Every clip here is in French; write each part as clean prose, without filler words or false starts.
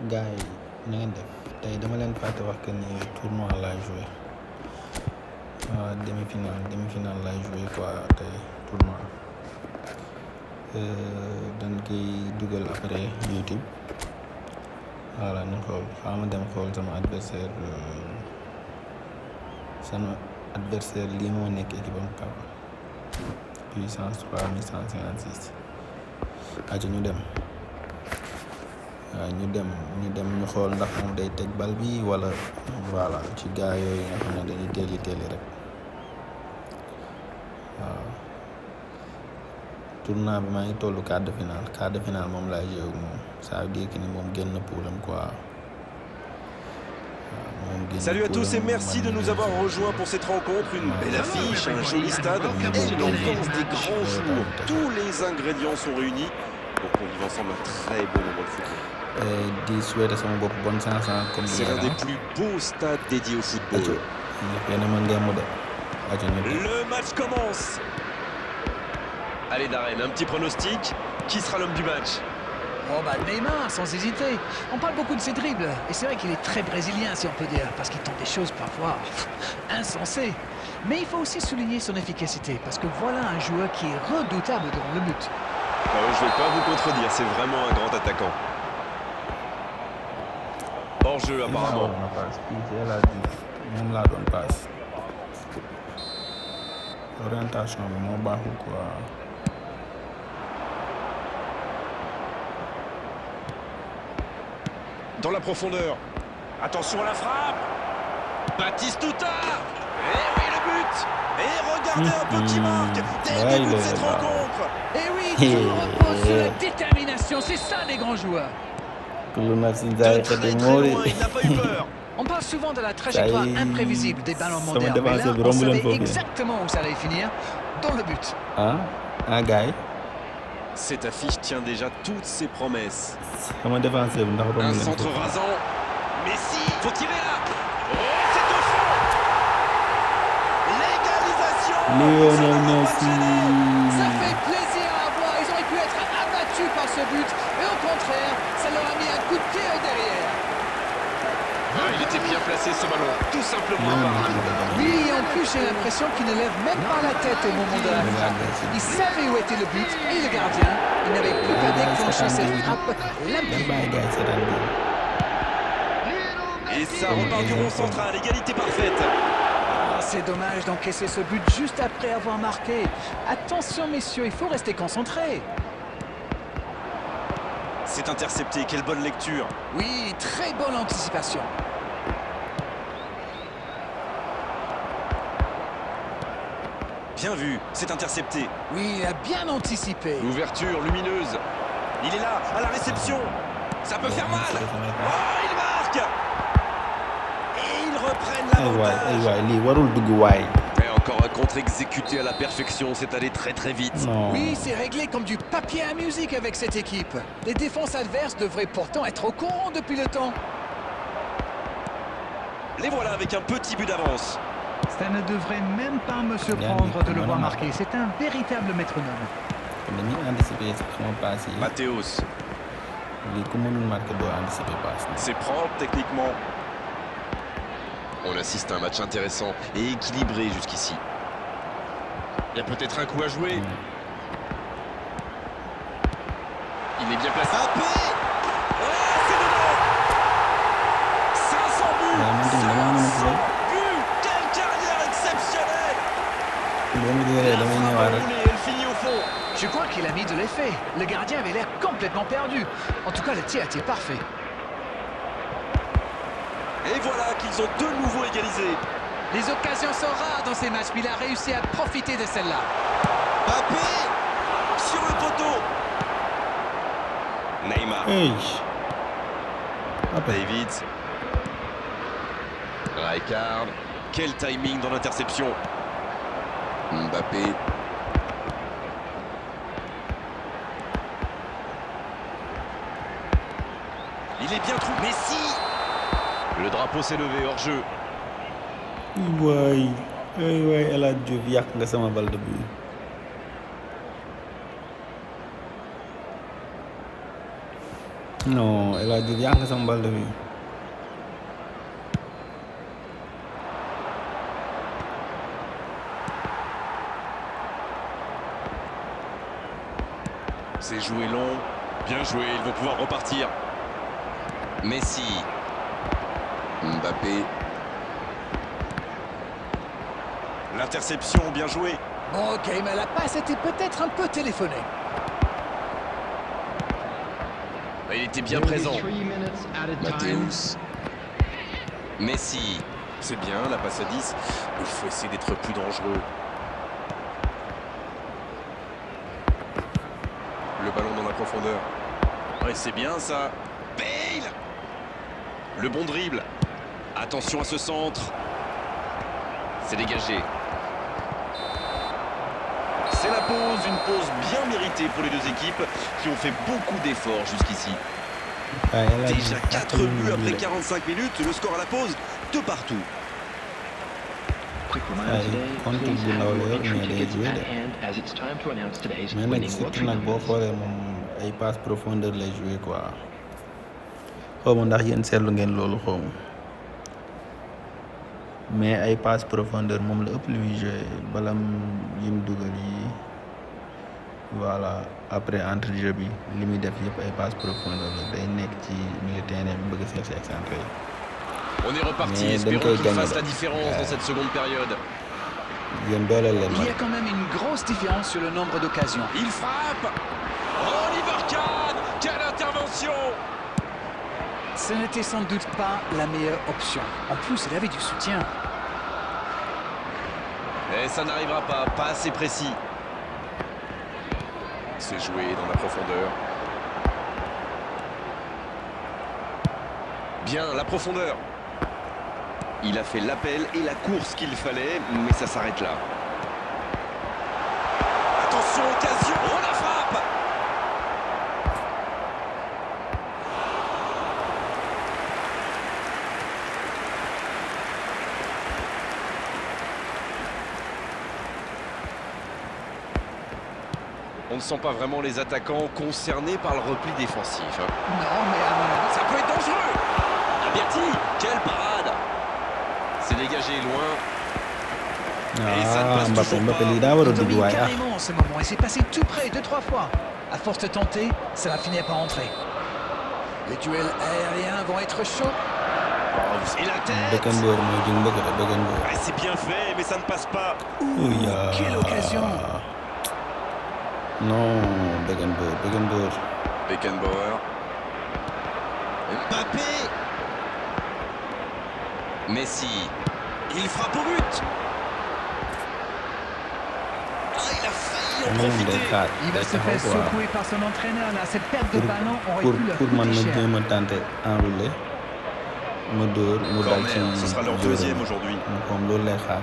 gars yi na ngeen def tey dama leen fàtte wax que ni tournoi laay joué demi-finale laay joué quoi tey tournoi dañ koy dugal après YouTube voilà nañ xool xaama dem xool sama adversaire lii moo nekk équipe am Papa puissance 3156 aca ñu dem waaw ñu dem ñu xool ndax moom day teg bal bi wala voilà ci gars yooyu nga xam ne dañuy teeli rek waaw tournoi bi maa ngi tollu quart de finale moom laay joué moom ça veut dire que ni moom génn poulam quoi. Salut à tous et merci de nous avoir rejoints pour cette rencontre. Une belle affiche, un joli stade et une ambiance des grands jours. Tous les ingrédients sont réunis pour qu'on vive ensemble un très beau moment de football. C'est l'un des plus beaux stades dédiés au football. Le match commence. Allez Darren, un petit pronostic. Qui sera l'homme du match? Oh bah Neymar, sans hésiter. On parle beaucoup de ses dribbles, et c'est vrai qu'il est très brésilien si on peut dire, parce qu'il tente des choses parfois insensées. Mais il faut aussi souligner son efficacité, parce que voilà un joueur qui est redoutable devant le but. Je ne vais pas vous contredire, c'est vraiment un grand attaquant. Hors jeu apparemment. Orientation bi moo baaxul quoi. Dans la profondeur. Attention à la frappe. Batistuta. Et oui, le but. Et regardez un peu qui marque dès le début de cette rencontre. Et oui, tout repose sur la détermination. C'est ça, les grands joueurs. De très loin, il n'a pas eu peur. On parle souvent de la trajectoire imprévisible des ballons modernes. Mais là, on savait exactement où ça allait finir. Dans le but. Un gars. Cette affiche tient déjà toutes ses promesses. Un centre rasant. Messi, faut tirer là. Oh, c'est au fond. L'égalisation. Lionel Messi. Ça fait plaisir à voir. Ils auraient pu être abattus par ce but. Mais au contraire, ça leur a mis un coup de pied derrière. Il était bien placé ce ballon, tout simplement. Oui, en plus j'ai l'impression qu'il ne lève même pas la tête au moment de la frappe. Il savait où était le but et le gardien. Il n'avait plus qu'à déclencher cette frappe limpide. Et ça repart du rond central, égalité parfaite. C'est dommage d'encaisser ce but juste après avoir marqué. Attention messieurs, il faut rester concentré. C'est intercepté, quelle bonne lecture. Oui, très bonne anticipation. Bien vu, c'est intercepté. Oui, il a bien anticipé. L'ouverture lumineuse. Il est là, à la réception. Ça peut faire mal. Oh, il marque. Et ils reprennent l'avantage. Et encore un contre exécuté à la perfection, c'est allé très très vite. Non. Oui, c'est réglé comme du papier à musique avec cette équipe. Les défenses adverses devraient pourtant être au courant depuis le temps. Les voilà avec un petit but d'avance. Ça ne devrait même pas me surprendre de le voir marquer. C'est un véritable métronome. Mathéos. C'est propre techniquement. On assiste à un match intéressant et équilibré jusqu'ici. Il y a peut-être un coup à jouer. Il est bien placé. Oh, c'est dedans. 500 buts. 500 buts. Quelle carrière exceptionnelle. Elle finit au fond. Je crois qu'il a mis de l'effet. Le gardien avait l'air complètement perdu. En tout cas, le tir était parfait. Et voilà qu'ils ont de nouveau égalisé. Les occasions sont rares dans ces matchs, mais il a réussi à profiter de celle-là. Mbappé sur le poteau. Neymar. David. Rijkaard. Quel timing dans l'interception. Mbappé. Il est bien trouvé. Messi. Le drapeau s'est levé hors jeu. Ouais, El Hadj Diouf yàq nga sama bal de but. Non, El Hadji yaa nga sama bal bi. C'est joué long. Bien joué, ils vont pouvoir repartir. Messi. Mbappé. L'interception, bien joué. Ok, mais la passe était peut-être un peu téléphonée. Il était bien présent. Mathéus. Messi. C'est bien, la passe à 10. Il faut essayer d'être plus dangereux. Le ballon dans la profondeur. Ouais, c'est bien ça. Bale. Le bon dribble. Attention à ce centre. C'est dégagé. C'est la pause, une pause bien méritée pour les deux équipes qui ont fait beaucoup d'efforts jusqu'ici. Déjà 4 buts après 45 minutes, le score à la pause, de partout. compte bu ndaw la yor mais day joué de mais nag surtout nag boo xoolee moom ay passe profondeur lay joué quoi xaw ma ndax yéen seetlu ngeen loolu xaw ma mais ay passe profondeur moom la ëpp lu muy joué balam yim dugal yi voilà après entre jeu bi li muy def yëpp ay passe profondeur la day nekk ci milieu terrain bi bëgg a chercher excentré yi. On est reparti, espérons qu'il fasse la différence dans cette seconde période. Il y a quand même une grosse différence sur le nombre d'occasions. Il frappe. Oliver Kahn, quelle intervention! Ce n'était sans doute pas la meilleure option. En plus, il avait du soutien. Et ça n'arrivera pas, pas assez précis. C'est joué dans la profondeur. Bien, la profondeur. Il a fait l'appel et la course qu'il fallait, mais ça s'arrête là. Attention, occasion, oh la frappe! On ne sent pas vraiment les attaquants concernés par le repli défensif. Non, mais ça peut être dangereux. Alberti, quelle parade! C'est dégagé loin. Et ça ne passe toujours pas. Il domine carrément en ce moment et c'est passé tout près 2-3 fois. À force de tenter, ça va finir par entrer. Les duels aériens vont être chauds. Et la tête. C'est bien fait, mais ça ne passe pas. Quelle occasion! Non, Beckenbauer. Mbappé. Messi. Il frappe au but. Ah, il a failli en profiter. Il va se faire secouer par son entraîneur là. Cette perte de ballon aurait pu leur coûter cher. ma tenter enroulé ma dóor mu dal ci ce sera leur deuxième aujourd'hui. moom loolu lay xaar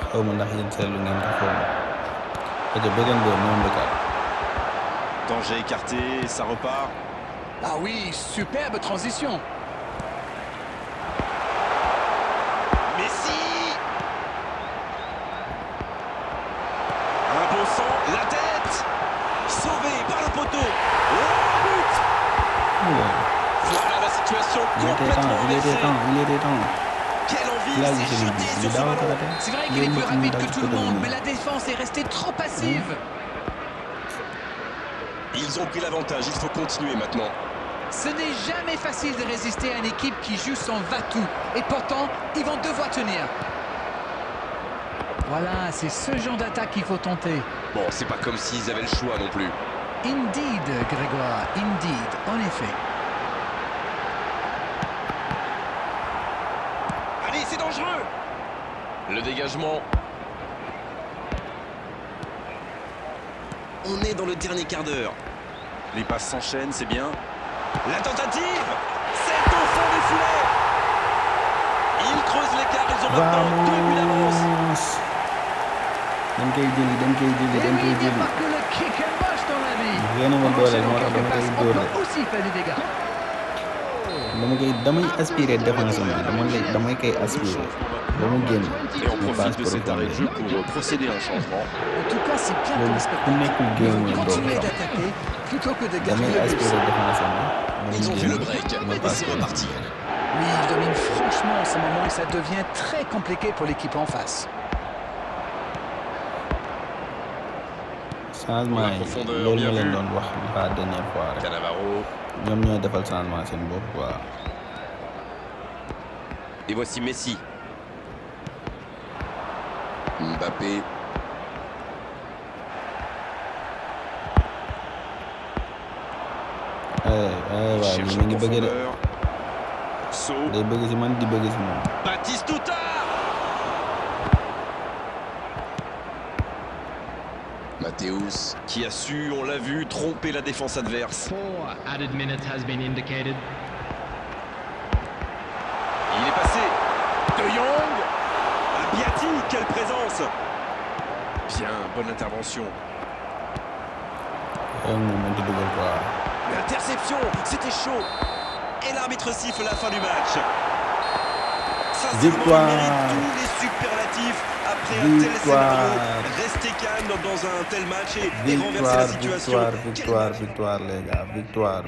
xaw ma ndax yéen seetlu ngeen ko xaw ma parce que Beckenbauer moom la Danger écarté, ça repart. Ah oui, superbe transition. Messi. Un bon sang, la tête. Sauvé par le poteau. Oh, but. Voilà la situation complètement inversée. Quelle envie, c'est jeté sur ce ballon. C'est vrai qu'il est plus rapide que tout le monde, mais la défense est restée trop passive. Ils ont pris l'avantage, il faut continuer maintenant. Ce n'est jamais facile de résister à une équipe qui joue son va-tout. Et pourtant, ils vont devoir tenir. Voilà, c'est ce genre d'attaque qu'il faut tenter. Bon, c'est pas comme s'ils avaient le choix non plus. Indeed, Grégoire, indeed, en effet. Allez, c'est dangereux. Le dégagement. On est dans le dernier quart d'heure. Les passes s'enchaînent, c'est bien. La tentative, c'est au fond des filets. Ils creusent l'écart, ils ont maintenant 2 buts d'avance. Et il n'y a pas que le kick and moche dans la vie. On peut aussi faire des dégâts. damay aspirer défense bi damay koy aspirer ba mu génn Et on profite de cet arrêt de jeu pour procéder à un changement. En tout cas, c'est bien pour le spectacle. Ils vont continuer d'attaquer plutôt que de garder damay le but. aspirer défense bi Ils ont vu le break et c'est reparti. Oui, il domine franchement en ce moment et ça devient très compliqué pour l'équipe en face. changement yi loolu ma leen doon wax la dernière fois rek Cannavaro. ñoom ñooy defal changement seen bopp quoi. Et voici Messi. Mbappé. waaw ñu ngi bëgg de Saut. day bëgg si man di bëgg si moom. Batistuta. Matthäus qui a su, on l'a vu, tromper la défense adverse. 4 added minutes has been indicated. Il est passé. De Jong. Biati, quelle présence. Bien, bonne intervention. moom moo ci dugal quoi. L'interception, c'était chaud. Et l'arbitre siffle la fin du match. Sincèrement, Victoire. il mérite tous les superlatifs après un tel scénario. Rester calme dans un tel match et renverser la situation. Quel match. Victoire les gars, victoire.